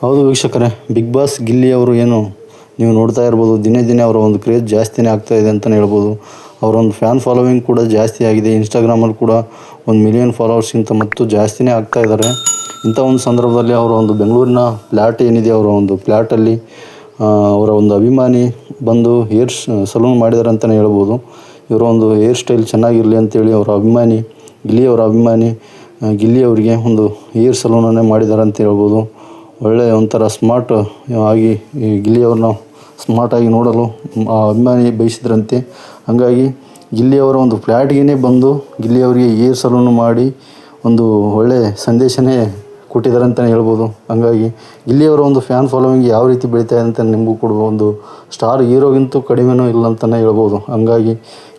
ಹೌದು ವೀಕ್ಷಕರೇ, big boss Gilli ಅವರು ಏನು ನೀವು ನೋಡ್ತಾ ಇರ್ಬೋದು, ದಿನೇ ದಿನೇ ಅವರ ಒಂದು ಕ್ರೇಜ್ ಜಾಸ್ತಿನೇ ಆಗ್ತಾಯಿದೆ ಅಂತಲೇ ಹೇಳ್ಬೋದು. ಅವರೊಂದು ಫ್ಯಾನ್ ಫಾಲೋವಿಂಗ್ ಕೂಡ ಜಾಸ್ತಿ ಆಗಿದೆ. ಇನ್ಸ್ಟಾಗ್ರಾಮಲ್ಲಿ ಕೂಡ 1 ಮಿಲಿಯನ್ ಫಾಲೋವರ್ಸ್ಗಿಂತ ಮತ್ತು ಜಾಸ್ತಿನೇ ಆಗ್ತಾ ಇದ್ದಾರೆ. ಇಂಥ ಒಂದು ಸಂದರ್ಭದಲ್ಲಿ ಅವರ ಒಂದು ಬೆಂಗಳೂರಿನ ಫ್ಲ್ಯಾಟ್ ಏನಿದೆ, ಅವರ ಒಂದು ಫ್ಲ್ಯಾಟಲ್ಲಿ ಅವರ ಒಂದು ಅಭಿಮಾನಿ ಬಂದು ಹೇರ್ ಸಲೂನ್ ಮಾಡಿದ್ದಾರೆ ಅಂತಲೇ ಹೇಳ್ಬೋದು. ಇವರ ಒಂದು ಹೇರ್ ಸ್ಟೈಲ್ ಚೆನ್ನಾಗಿರಲಿ ಅಂತೇಳಿ ಗಿಲ್ಲಿಯವರ ಅಭಿಮಾನಿ ಗಿಲ್ಲಿ ಅವರಿಗೆ ಒಂದು ಹೇರ್ ಸಲೂನನ್ನೇ ಮಾಡಿದ್ದಾರೆ ಅಂತ ಹೇಳ್ಬೋದು. ಒಳ್ಳೆಯ ಒಂಥರ ಸ್ಮಾರ್ಟ್ ಆಗಿ ಈ ಗಿಲ್ಲಿಯವ್ರನ್ನ ಸ್ಮಾರ್ಟಾಗಿ ನೋಡಲು ಅಭಿಮಾನಿ ಬಯಸಿದ್ರಂತೆ. ಹಾಗಾಗಿ ಗಿಲ್ಲಿಯವರ ಒಂದು ಫ್ಲ್ಯಾಟ್ಗೆ ಬಂದು ಗಿಲ್ಲಿಯವರಿಗೆ ಹೇರ್ ಸಲೂನ್ ಮಾಡಿ ಒಂದು ಒಳ್ಳೆಯ ಸಂದೇಶನೇ ಕೊಟ್ಟಿದ್ದಾರೆ ಅಂತಲೇ ಹೇಳ್ಬೋದು. ಹಾಗಾಗಿ ಗಿಲ್ಲಿಯವರ ಒಂದು ಫ್ಯಾನ್ ಫಾಲೋವಿಂಗ್ ಯಾವ ರೀತಿ ಬೆಳೀತಾ ಇದೆ ಅಂತ ನಿಮಗೂ ಕೂಡ ಒಂದು ಸ್ಟಾರ್ ಹೀರೋಗಿಂತೂ ಕಡಿಮೆನೂ ಇಲ್ಲ ಅಂತಲೇ ಹೇಳ್ಬೋದು. ಹಾಗಾಗಿ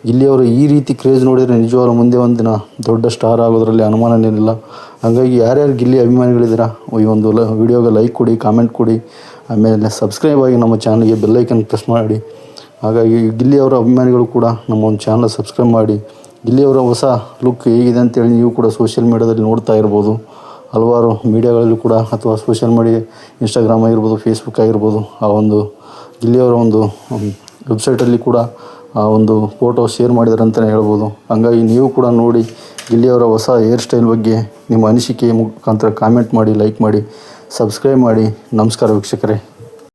ಗಿಲ್ಲಿಯವರು ಈ ರೀತಿ ಕ್ರೇಜ್ ನೋಡಿದರೆ ನಿಜವಾಗ್ಲೂ ಮುಂದೆ ಒಂದಿನ ದೊಡ್ಡ ಸ್ಟಾರ್ ಆಗೋದ್ರಲ್ಲಿ ಅನುಮಾನನೇನಿಲ್ಲ. ಹಾಗಾಗಿ ಯಾರ್ಯಾರು ಗಿಲ್ಲಿ ಅಭಿಮಾನಿಗಳಿದ್ದೀರಾ, ಈ ಒಂದು ವಿಡಿಯೋಗೆ ಲೈಕ್ ಕೊಡಿ, ಕಾಮೆಂಟ್ ಕೊಡಿ, ಆಮೇಲೆ ಸಬ್ಸ್ಕ್ರೈಬ್ ಆಗಿ ನಮ್ಮ ಚಾನಲ್ಗೆ ಬೆಲ್ಲೈಕನ್ ಪ್ರೆಸ್ ಮಾಡಿ. ಹಾಗಾಗಿ ಗಿಲ್ಲಿಯವರ ಅಭಿಮಾನಿಗಳು ಕೂಡ ನಮ್ಮ ಒಂದು ಚಾನಲ್ ಸಬ್ಸ್ಕ್ರೈಬ್ ಮಾಡಿ. ಗಿಲ್ಲಿಯವರ ಹೊಸ ಲುಕ್ ಹೇಗಿದೆ ಅಂತೇಳಿ ನೀವು ಕೂಡ ಸೋಷಿಯಲ್ ಮೀಡಿಯಾದಲ್ಲಿ ನೋಡ್ತಾ ಇರ್ಬೋದು. ಹಲವಾರು ಮೀಡಿಯಾಗಳಲ್ಲೂ ಕೂಡ ಅಥವಾ ಸೋಷಿಯಲ್ ಮೀಡಿಯಾ ಇನ್ಸ್ಟಾಗ್ರಾಮ್ ಆಗಿರ್ಬೋದು, ಫೇಸ್ಬುಕ್ ಆಗಿರ್ಬೋದು, ಆ ಒಂದು ಗಿಲ್ಲಿಯವರ ಒಂದು ವೆಬ್ಸೈಟಲ್ಲಿ ಕೂಡ ಆ ಒಂದು ಫೋಟೋ ಶೇರ್ ಮಾಡಿದ್ದಾರೆ ಅಂತಲೇ ಹೇಳ್ಬೋದು. ಹಾಗಾಗಿ ನೀವು ಕೂಡ ನೋಡಿ ಗಿಲ್ಲಿಯವರ ಹೊಸ ಹೇರ್ ಸ್ಟೈಲ್ ಬಗ್ಗೆ ನಿಮ್ಮ ಅನಿಸಿಕೆ ಮುಖಾಂತರ ಕಾಮೆಂಟ್ ಮಾಡಿ, ಲೈಕ್ ಮಾಡಿ, ಸಬ್ಸ್ಕ್ರೈಬ್ ಮಾಡಿ. ನಮಸ್ಕಾರ ವೀಕ್ಷಕರೇ.